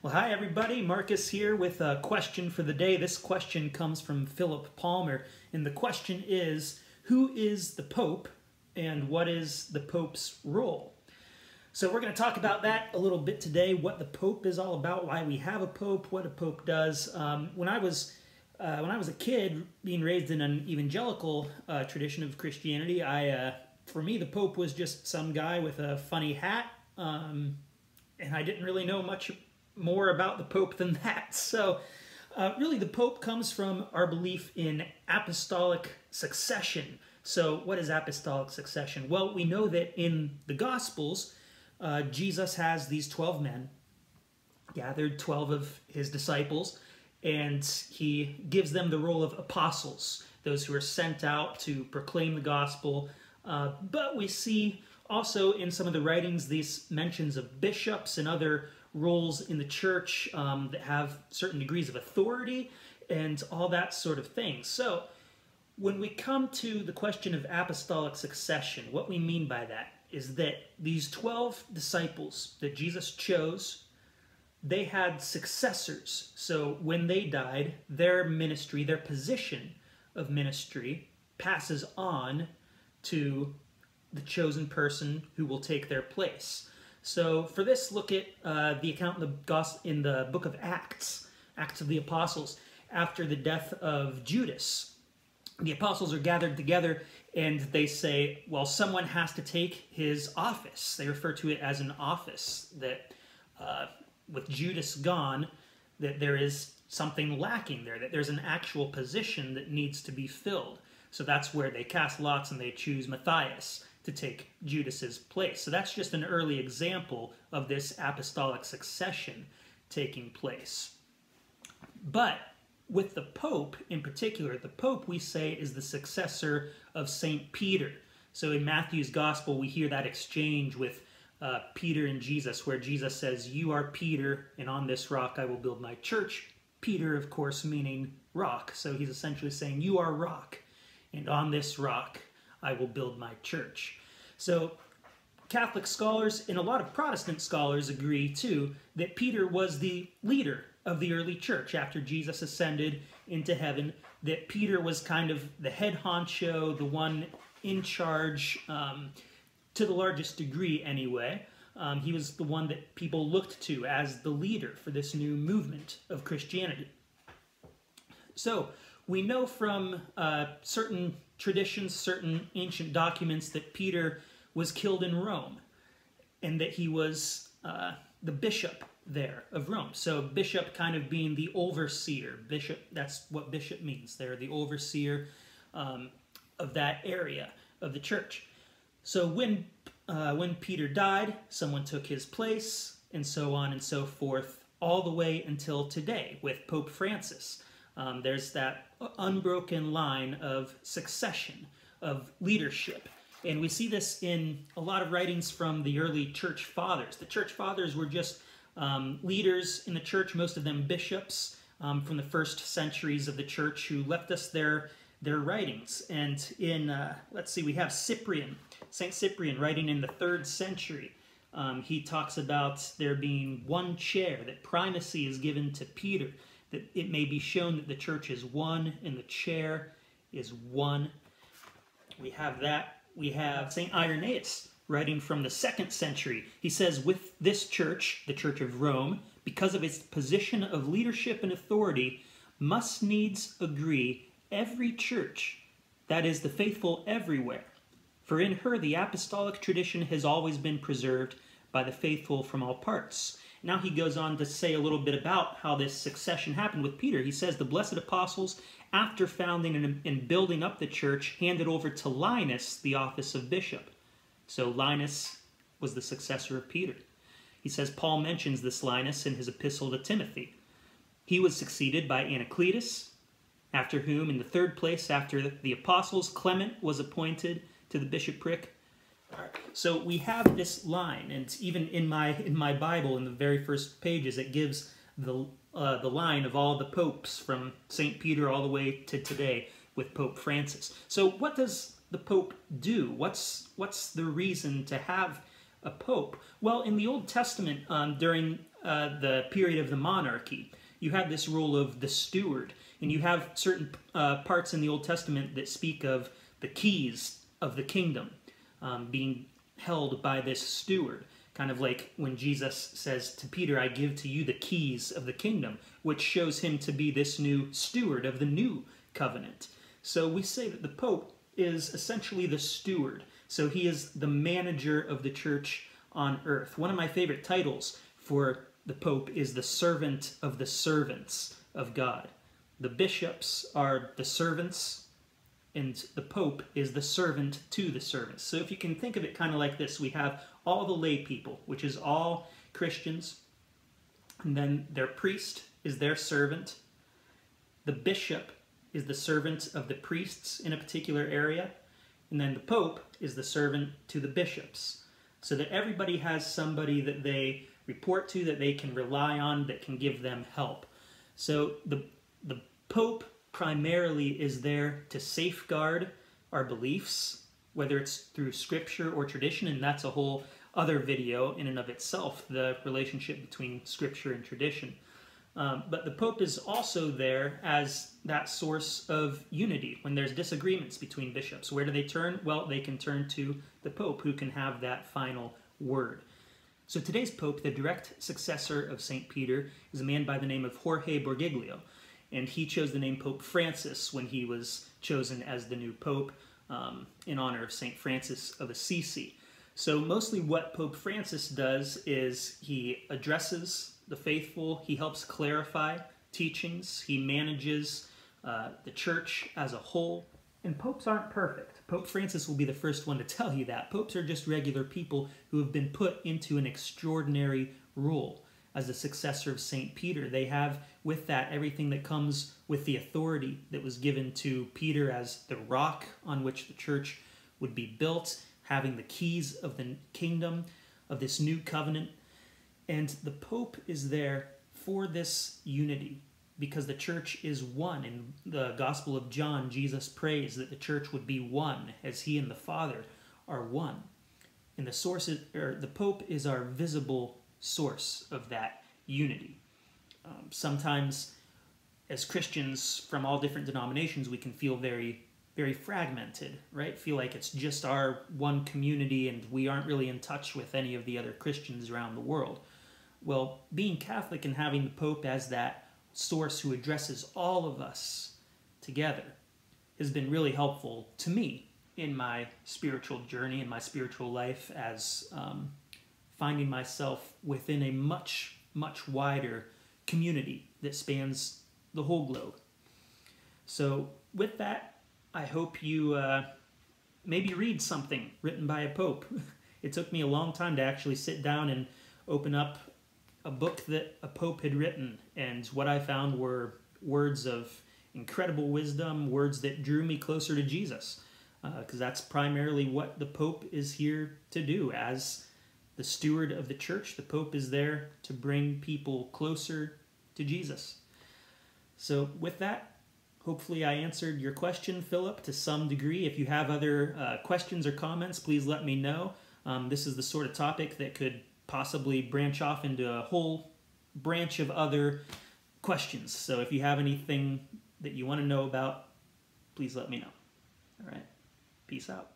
Well, hi everybody, Marcus here with a question for the day. This question comes from Philip Palmer, and the question is, who is the Pope and what is the Pope's role? So we're going to talk about that a little bit today, what the Pope is all about, why we have a Pope, what a Pope does. When I was a kid, being raised in an evangelical tradition of Christianity, for me the Pope was just some guy with a funny hat, and I didn't really know much more about the Pope than that. So really the Pope comes from our belief in apostolic succession. So what is apostolic succession? Well, we know that in the Gospels, Jesus has these 12 men, gathered 12 of his disciples, and he gives them the role of apostles, those who are sent out to proclaim the gospel. But we see also in some of the writings these mentions of bishops and other roles in the church that have certain degrees of authority and all that sort of thing. So when we come to the question of apostolic succession, what we mean by that is that these 12 disciples that Jesus chose, they had successors. So when they died, their ministry, their position of ministry passes on to the chosen person who will take their place. So for this, look at the account in the book of Acts, Acts of the Apostles, after the death of Judas. The apostles are gathered together and they say, well, someone has to take his office. They refer to it as an office, that with Judas gone, that there is something lacking there, that there's an actual position that needs to be filled. So that's where they cast lots and they choose Matthias to take Judas's place. So that's just an early example of this apostolic succession taking place. But with the Pope in particular, the Pope, we say, is the successor of St. Peter. So in Matthew's Gospel, we hear that exchange with Peter and Jesus, where Jesus says, "You are Peter, and on this rock I will build my church." Peter, of course, meaning rock. So he's essentially saying, you are rock, and on this rock I will build my church. So Catholic scholars and a lot of Protestant scholars agree too that Peter was the leader of the early church after Jesus ascended into heaven, that Peter was kind of the head honcho, the one in charge, to the largest degree anyway. He was the one that people looked to as the leader for this new movement of Christianity. So we know from certain traditions, certain ancient documents, that Peter was killed in Rome and that he was the bishop there of Rome. So bishop kind of being the overseer. Bishop, that's what bishop means. They're the overseer of that area of the church. So when Peter died, someone took his place, and so on and so forth, all the way until today with Pope Francis. There's that unbroken line of succession, of leadership. And we see this in a lot of writings from the early church fathers. The church fathers were just leaders in the church, most of them bishops from the first centuries of the church, who left us their writings. And in, let's see, we have Cyprian, St. Cyprian, writing in the 3rd century. He talks about there being one chair, that primacy is given to Peter, that it may be shown that the church is one and the chair is one. We have that. We have St. Irenaeus writing from the 2nd century. He says, with this church, the Church of Rome, because of its position of leadership and authority, must needs agree every church, that is, the faithful everywhere. For in her the apostolic tradition has always been preserved by the faithful from all parts. Now he goes on to say a little bit about how this succession happened with Peter. He says, the blessed apostles, after founding and building up the church, handed over to Linus the office of bishop. So Linus was the successor of Peter. He says Paul mentions this Linus in his epistle to Timothy. He was succeeded by Anacletus, after whom, in the 3rd place after the apostles, Clement was appointed to the bishopric. So we have this line, and even in my Bible, in the very first pages, it gives the line of all the popes from St. Peter all the way to today with Pope Francis. So what does the Pope do? What's the reason to have a pope? Well, in the Old Testament, during the period of the monarchy. You have this role of the steward, and you have certain parts in the Old Testament that speak of the keys of the kingdom being held by this steward. Kind of like when Jesus says to Peter, I give to you the keys of the kingdom, which shows him to be this new steward of the new covenant. So we say that the Pope is essentially the steward. So he is the manager of the church on earth. One of my favorite titles for the Pope is the servant of the servants of God. The bishops are the servants, and the Pope is the servant to the servants. So if you can think of it kind of like this, we have all the lay people, which is all Christians, and then their priest is their servant. The bishop is the servant of the priests in a particular area, and then the Pope is the servant to the bishops. So that everybody has somebody that they report to, that they can rely on, that can give them help. So the Pope primarily is there to safeguard our beliefs, whether it's through scripture or tradition, and that's a whole other video in and of itself, the relationship between scripture and tradition. But the Pope is also there as that source of unity. When there's disagreements between bishops, where do they turn? Well, they can turn to the Pope, who can have that final word. So today's Pope, the direct successor of St. Peter, is a man by the name of Jorge Bergoglio. And he chose the name Pope Francis when he was chosen as the new Pope in honor of St. Francis of Assisi. So mostly what Pope Francis does is he addresses the faithful, he helps clarify teachings, he manages the church as a whole. And popes aren't perfect. Pope Francis will be the first one to tell you that. Popes are just regular people who have been put into an extraordinary role as the successor of St. Peter. They have with that everything that comes with the authority that was given to Peter as the rock on which the church would be built, having the keys of the kingdom, of this new covenant. And the Pope is there for this unity because the church is one. In the Gospel of John, Jesus prays that the church would be one as he and the Father are one. And the Pope is our visible source of that unity. Sometimes as Christians from all different denominations, we can feel very, very fragmented, right? Feel like it's just our one community and we aren't really in touch with any of the other Christians around the world. Well, being Catholic and having the Pope as that source who addresses all of us together has been really helpful to me in my spiritual journey, in my spiritual life, as finding myself within a much, much wider community that spans the whole globe. So with that, I hope you maybe read something written by a pope. It took me a long time to actually sit down and open up a book that a pope had written, and what I found were words of incredible wisdom, words that drew me closer to Jesus, because that's primarily what the Pope is here to do. As the steward of the church, the Pope is there to bring people closer to Jesus. So with that, hopefully I answered your question, Philip, to some degree. If you have other questions or comments, please let me know. This is the sort of topic that could possibly branch off into a whole branch of other questions. So if you have anything that you want to know about, please let me know. All right. Peace out.